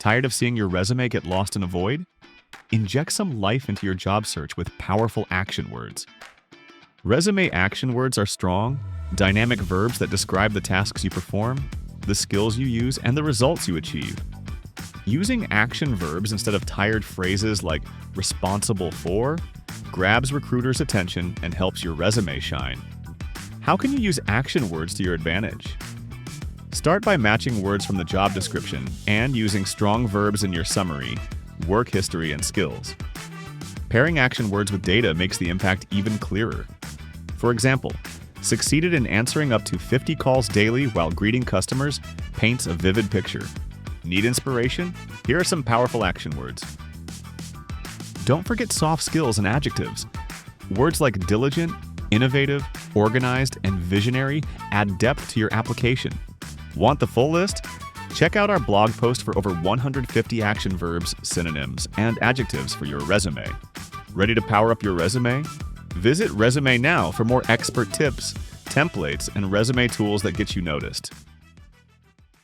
Tired of seeing your resume get lost in a void? Inject some life into your job search with powerful action words. Resume action words are strong, dynamic verbs that describe the tasks you perform, the skills you use, and the results you achieve. Using action verbs instead of tired phrases like responsible for grabs recruiters' attention and helps your resume shine. How can you use action words to your advantage? Start by matching words from the job description and using strong verbs in your summary, work history, and skills. Pairing action words with data makes the impact even clearer. For example, succeeded in answering up to 50 calls daily while greeting customers paints a vivid picture. Need inspiration? Here are some powerful action words. Don't forget soft skills and adjectives. Words like diligent, innovative, organized, and visionary add depth to your application. Want the full list? Check out our blog post for over 150 action verbs, synonyms, and adjectives for your resume. Ready to power up your resume? Visit Resume Now for more expert tips, templates, and resume tools that get you noticed.